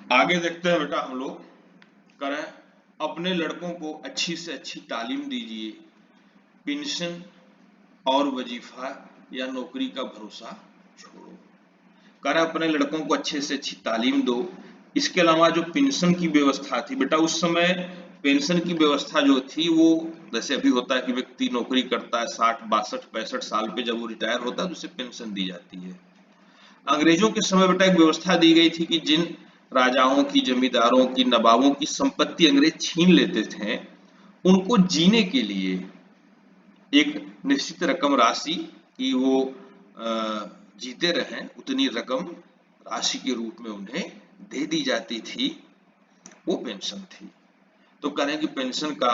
आगे देखते हैं बेटा हम लोग करें। अपने लड़कों को अच्छी से अच्छी तालीम दीजिए, पेंशन और वजीफा या नौकरी का भरोसा छोड़ो। करें अपने लड़कों को अच्छे से अच्छी तालीम दो। इसके अलावा जो पेंशन की व्यवस्था थी बेटा, उस समय पेंशन की व्यवस्था जो थी वो जैसे अभी होता है कि व्यक्ति नौकरी करता है 60 62 65 साल पे, जब वो रिटायर होता है तो उसे पेंशन दी जाती है। अंग्रेजों के समय बेटा एक व्यवस्था दी गई थी कि जिन राजाओं की, जमींदारों की, नवाबों की संपत्ति अंग्रेज छीन लेते थे, उनको जीने के लिए एक निश्चित रकम राशि की वो जीते रहें उतनी रकम राशि के रूप में उन्हें दे दी जाती थी, वो पेंशन थी। तो कह रहे हैं कि पेंशन का,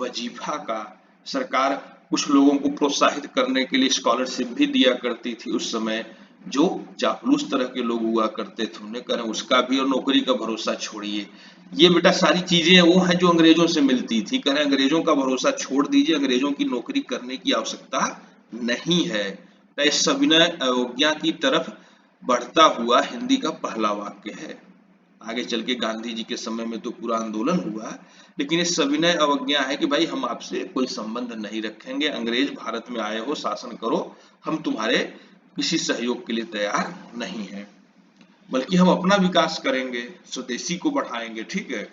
वजीफा का सरकार कुछ लोगों को प्रोत्साहित करने के लिए स्कॉलरशिप भी दिया करती थी उस समय, जो चापलूस तरह के लोग हुआ करते थे उन्हें करें उसका भी, और नौकरी का भरोसा छोड़िए। ये बेटा सारी चीजें वो हैं जो अंग्रेजों से मिलती थी। करें अंग्रेजों का भरोसा छोड़ दीजिए, अंग्रेजों की नौकरी करने की आवश्यकता नहीं है। तो इस सविनय अवज्ञा की तरफ बढ़ता हुआ हिंदी का पहला वाक्य है। आगे चल के गांधी जी के समय में तो पूरा आंदोलन हुआ, लेकिन ये सविनय अवज्ञा है कि भाई हम आपसे कोई संबंध नहीं रखेंगे, अंग्रेज भारत में आए हो, शासन करो, हम तुम्हारे किसी सहयोग के लिए तैयार नहीं है, बल्कि हम अपना विकास करेंगे, स्वदेशी को बढ़ाएंगे। ठीक है,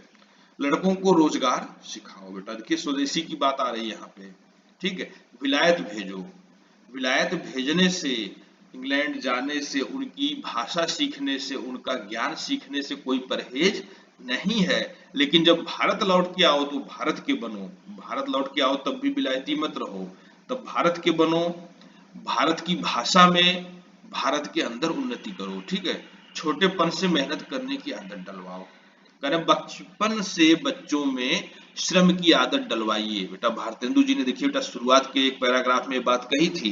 लड़कों को रोजगार सिखाओ। बेटा देखिए स्वदेशी की बात आ रही है यहाँ पे। ठीक है, विलायत भेजो। विलायत भेजने से, इंग्लैंड जाने से, उनकी भाषा सीखने से, उनका ज्ञान सीखने से कोई परहेज नहीं है, लेकिन जब भारत लौट के आओ तो भारत के बनो। भारत लौट के आओ तब भी विलायती मत रहो, तब भारत के बनो, भारत की भाषा में, भारत के अंदर उन्नति करो। ठीक है, छोटेपन से मेहनत करने की आदत डलवाओ। करें बचपन से बच्चों में श्रम की आदत डलवाइए। बेटा भारतेंदु जी ने देखिए बेटा शुरुआत के एक पैराग्राफ में बात कही थी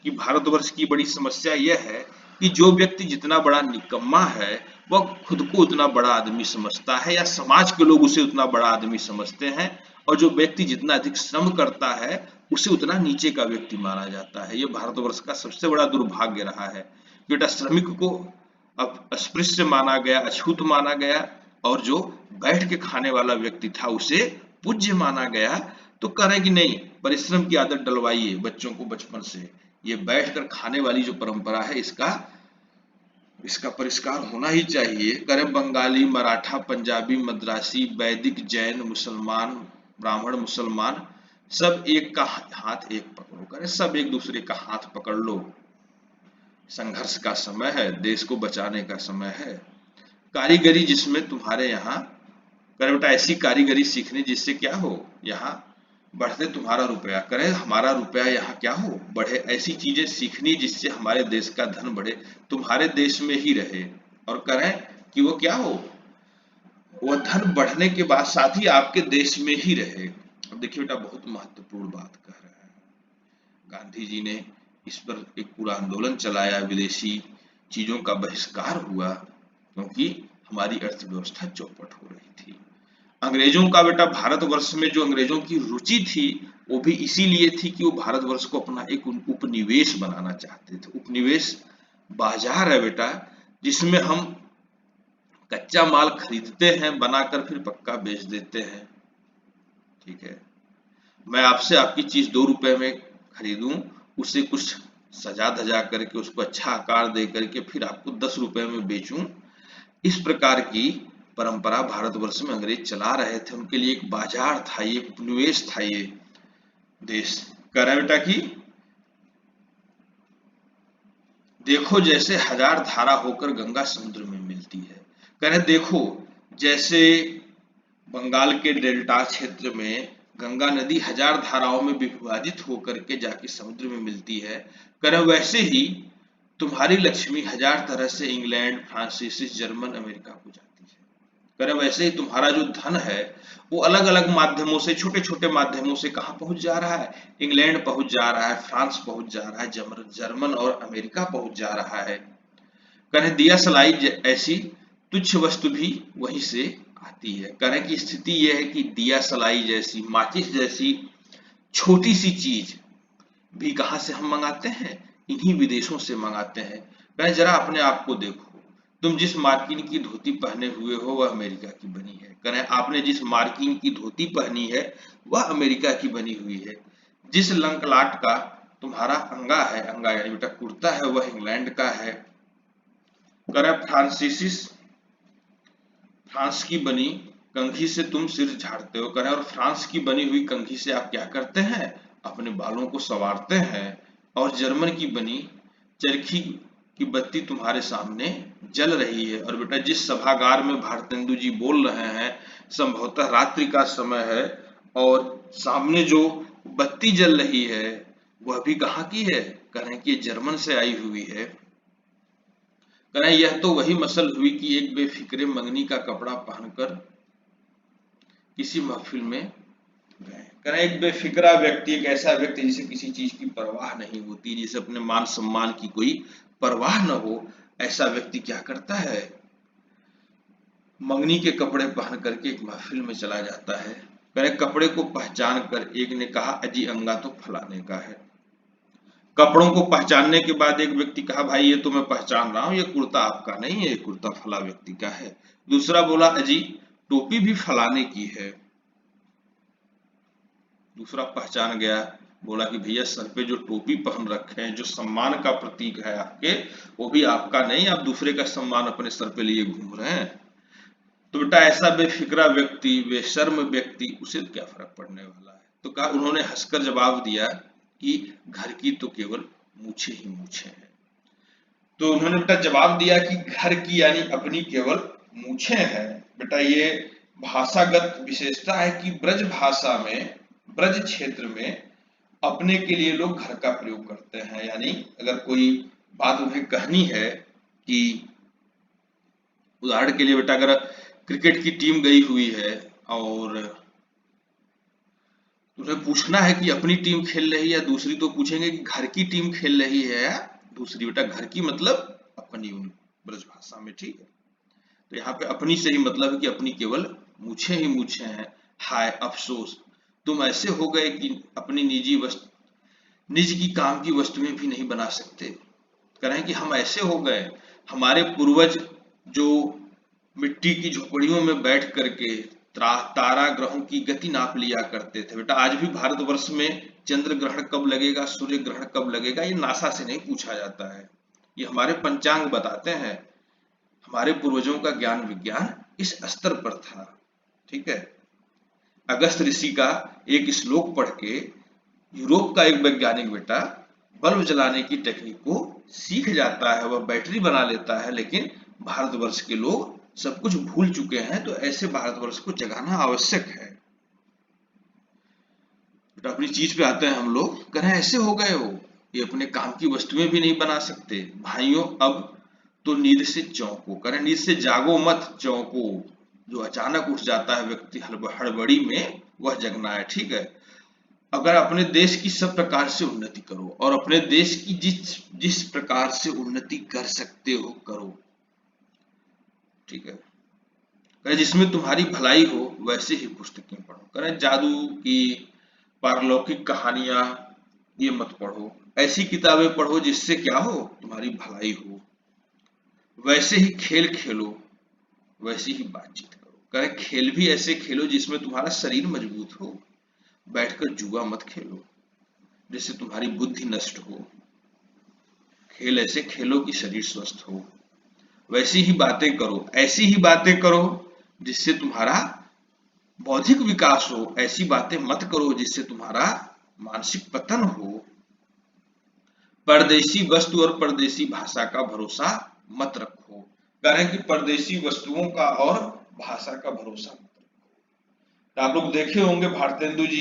कि भारतवर्ष की बड़ी समस्या यह है कि जो व्यक्ति जितना बड़ा निकम्मा है वह खुद को उतना बड़ा आदमी समझता है, या समाज के लोग उसे उतना बड़ा आदमी समझते हैं, और जो व्यक्ति जितना अधिक श्रम करता है उसे उतना नीचे का व्यक्ति माना जाता है। ये भारतवर्ष का सबसे बड़ा दुर्भाग्य रहा है। बेटा श्रमिक को अब अस्पृश्य माना गया, अछूत माना गया, और जो बैठ के खाने वाला व्यक्ति था उसे पूज्य माना गया। तो कह रहे हैं कि नहीं, परिश्रम की आदत डलवाइए बच्चों को बचपन से। ये बैठकर खाने वाली जो परंपरा है इसका परिष्कार होना ही चाहिए। करें बंगाली, मराठा, पंजाबी, मद्रासी, वैदिक, जैन, मुसलमान, ब्राह्मण, मुसलमान, सब एक का हाथ एक पकड़ो। करें सब एक दूसरे का हाथ पकड़ लो। संघर्ष का समय है, देश को बचाने का समय है। कारीगरी जिसमें तुम्हारे यहाँ, करें बेटा ऐसी कारीगरी सीखनी जिससे क्या हो, यहाँ बढ़ते तुम्हारा रुपया, करें हमारा रुपया यहाँ क्या हो, बढ़े। ऐसी चीजें सीखनी जिससे हमारे देश का धन बढ़े, तुम्हारे देश में ही रहे, और करें कि वो क्या हो, वह धन बढ़ने के बाद साथ ही आपके देश में ही रहे। अब देखिए बेटा बहुत महत्वपूर्ण बात कह रहा है गांधी जी ने। इस पर एक पूरा आंदोलन चलाया, विदेशी चीजों का बहिष्कार हुआ, क्योंकि हमारी अर्थव्यवस्था चौपट हो रही थी। अंग्रेजों का बेटा भारतवर्ष में जो अंग्रेजों की रुचि थी वो भी इसीलिए थी कि वो भारतवर्ष को अपना एक उपनिवेश बनाना चाहते थे। उपनिवेश बाजार है बेटा, जिसमें हम कच्चा माल खरीदते हैं, बनाकर फिर पक्का बेच देते हैं। ठीक है, मैं आपसे आपकी चीज 2 रुपए में खरीदूं, उसे कुछ सजा धजा करके, उसको अच्छा आकार दे करके फिर आपको 10 रुपए में बेचूं, इस प्रकार की परंपरा भारतवर्ष में अंग्रेज चला रहे थे। उनके लिए एक बाजार था, ये उपनिवेश था ये देश। कह रहा बेटा कि देखो जैसे हजार धारा होकर गंगा समुद्र में मिलती है। कह रहे देखो जैसे बंगाल के डेल्टा क्षेत्र में गंगा नदी हजार धाराओं में विभाजित होकर के जाके समुद्र में मिलती है, कह रहे वैसे ही तुम्हारी लक्ष्मी हजार तरह से इंग्लैंड, फ्रांसीसी, जर्मन, अमेरिका को जाती है। कह रहे वैसे ही तुम्हारा जो धन है वो अलग अलग माध्यमों से, छोटे छोटे माध्यमों से कहाँ पहुंच जा रहा है, इंग्लैंड पहुंच जा रहा है, फ्रांस पहुंच जा रहा है, जर्मन और अमेरिका पहुंच जा रहा है। करें दिया सलाई ऐसी तुच्छ वस्तु भी वहीं से आती है। करें की स्थिति यह है कि दिया सलाई जैसी, माचिस जैसी छोटी सी चीज भी कहां से हम मंगाते हैं, इन्हीं विदेशों से मंगाते हैं। कहें जरा अपने आप को देखो, तुम जिस मार्किन की धोती पहने हुए हो वह अमेरिका की बनी है। करें आपने जिस मार्किन की धोती पहनी है वह अमेरिका की बनी हुई है। जिस लंकलाट का तुम्हारा अंगा है, अंगा यानी बेटा कुर्ता है, वह इंग्लैंड का है। करें फ्रांसीसिस, फ्रांस की बनी कंघी से तुम सिर झाड़ते हो। करें और फ्रांस की बनी हुई कंघी से आप क्या करते हैं, अपने बालों को संवारते हैं। और जर्मन की बनी चरखी की बत्ती तुम्हारे सामने जल रही है। और बेटा जिस सभागार में भारतेंदु जी बोल रहे हैं, संभवतः रात्रि का समय है और सामने जो बत्ती जल रही है वह भी कहाँ की है, करें कि जर्मन से आई हुई है। करें यह तो वही मसल हुई कि एक बेफिक्रे मंगनी का कपड़ा पहनकर किसी महफिल में गए। करें एक बेफिक्रा व्यक्ति, एक ऐसा व्यक्ति जिसे किसी चीज की परवाह नहीं होती, जिसे अपने मान सम्मान की कोई परवाह न हो, ऐसा व्यक्ति क्या करता है, मंगनी के कपड़े पहन करके एक महफिल में चला जाता है। करें कपड़े को पहचान कर एक ने कहा, अजी अंगा तो फलाने का है। कपड़ों को पहचानने के बाद एक व्यक्ति कहा, भाई ये तो मैं पहचान रहा हूं, ये कुर्ता आपका नहीं है, ये कुर्ता फला व्यक्ति का है। दूसरा बोला, अजी टोपी भी फलाने की है। दूसरा पहचान गया, बोला कि भैया सर पे जो टोपी पहन रखे हैं, जो सम्मान का प्रतीक है आपके, वो भी आपका नहीं, आप दूसरे का सम्मान अपने सर पे लिए घूम रहे हैं। तो बेटा ऐसा बेफिक्रा व्यक्ति, बेशर्म व्यक्ति, उसे क्या फर्क पड़ने वाला है। तो कहा, उन्होंने हंसकर जवाब दिया कि घर की तो केवल मूछें ही मूछें हैं। तो उन्होंने बेटा जवाब दिया कि घर की यानी अपनी केवल मूछें हैं। बेटा ये भाषागत विशेषता है कि ब्रज भाषा में, ब्रज क्षेत्र में अपने के लिए लोग घर का प्रयोग करते हैं। यानी अगर कोई बात उन्हें कहनी है कि उदाहरण के लिए बेटा अगर क्रिकेट की टीम गई हुई है और उन्हें पूछना है कि अपनी टीम खेल रही है या दूसरी, तो पूछेंगे कि घर की टीम खेल रही है या दूसरी। बेटा घर की मतलब अपनी, ब्रज भाषा में, ठीक है। तो यहाँ पे अपनी से ही मतलब है कि अपनी केवल मूछें ही मूछें हैं। हाय अफसोस, तुम ऐसे हो गए कि अपनी निज की काम की वस्तुएं भी नहीं बना सकते। करें कि हम ऐसे हो गए, हमारे पूर्वज जो मिट्टी की झोपड़ियों में बैठ करके तारा ग्रहों की गति नाप लिया करते थे। बेटा आज भी भारतवर्ष में चंद्र ग्रहण कब लगेगा, सूर्य ग्रहण कब लगेगा, ये नासा से नहीं पूछा जाता है, ये हमारे पंचांग बताते हैं। हमारे पूर्वजों का ज्ञान विज्ञान इस स्तर पर था, ठीक है। अगस्त ऋषि का एक श्लोक पढ़ के यूरोप का एक वैज्ञानिक बेटा बल्ब जलाने की टेक्निक को सीख जाता है, वह बैटरी बना लेता है, लेकिन भारतवर्ष के लोग सब कुछ भूल चुके हैं। तो ऐसे भारतवर्ष को जगाना आवश्यक है। तो अपनी चीज पे आते हैं हम लोग, करें ऐसे हो गए हो, ये अपने काम की वस्तुएं भी नहीं बना सकते। भाइयों अब तो नींद से चौंको, करें नींद से जागो मत, चौंको। जो अचानक उठ जाता है व्यक्ति हड़बड़ी में, वह जगना है, ठीक है। अगर अपने देश की सब प्रकार से उन्नति करो और अपने देश की जिस जिस प्रकार से उन्नति कर सकते हो करो, ठीक है। जिसमें तुम्हारी भलाई हो वैसे ही पुस्तकें पढ़ो। करें जादू की पारलौकिक कहानियां ये मत पढ़ो, ऐसी किताबें पढ़ो जिससे क्या हो, तुम्हारी भलाई हो। वैसे ही खेल खेलो, वैसी ही बातचीत करो। करें खेल भी ऐसे खेलो जिसमें तुम्हारा शरीर मजबूत हो। बैठकर जुआ मत खेलो जिससे तुम्हारी बुद्धि नष्ट हो। खेल ऐसे खेलो कि शरीर स्वस्थ हो। वैसी ही बातें करो, ऐसी ही बातें करो जिससे तुम्हारा बौद्धिक विकास हो। ऐसी बातें मत करो जिससे तुम्हारा मानसिक पतन हो। परदेशी वस्तु और परदेशी भाषा का भरोसा मत रखो। कारण कि परदेशी वस्तुओं का और भाषा का भरोसा मत रखो। तो आप लोग देखे होंगे भारतेंदु जी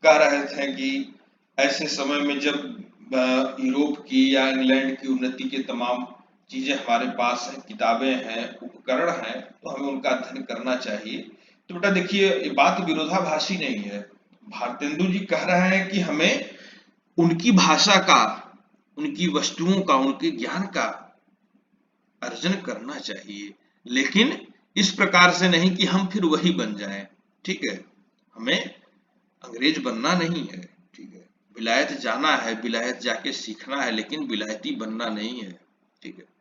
कह रहे थे कि ऐसे समय में जब यूरोप की या इंग्लैंड की उन्नति के तमाम चीजें हमारे पास है, किताबें हैं, उपकरण हैं, तो हमें उनका अध्ययन करना चाहिए। तो बेटा देखिए ये बात विरोधाभासी नहीं है। भारतेंदु जी कह रहे हैं कि हमें उनकी भाषा का, उनकी वस्तुओं का, उनके ज्ञान का अर्जन करना चाहिए, लेकिन इस प्रकार से नहीं कि हम फिर वही बन जाएं, ठीक है। हमें अंग्रेज बनना नहीं है, ठीक है। विलायत जाना है, विलायत जाके सीखना है, लेकिन विलायती बनना नहीं है, ठीक है।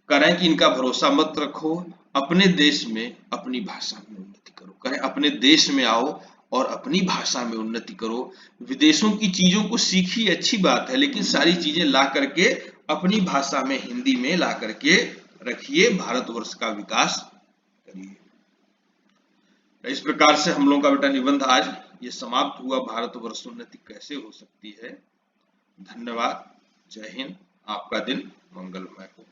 करें कि इनका भरोसा मत रखो, अपने देश में अपनी भाषा में उन्नति करो। करें अपने देश में आओ और अपनी भाषा में उन्नति करो। विदेशों की चीजों को सीखिए, अच्छी बात है, लेकिन सारी चीजें ला करके अपनी भाषा में, हिंदी में ला करके रखिए, भारतवर्ष का विकास करिए। इस प्रकार से हम लोगों का बेटा निबंध आज ये समाप्त हुआ। भारतवर्ष उन्नति कैसे हो सकती है। धन्यवाद। जय हिंद। आपका दिन मंगलमय हो।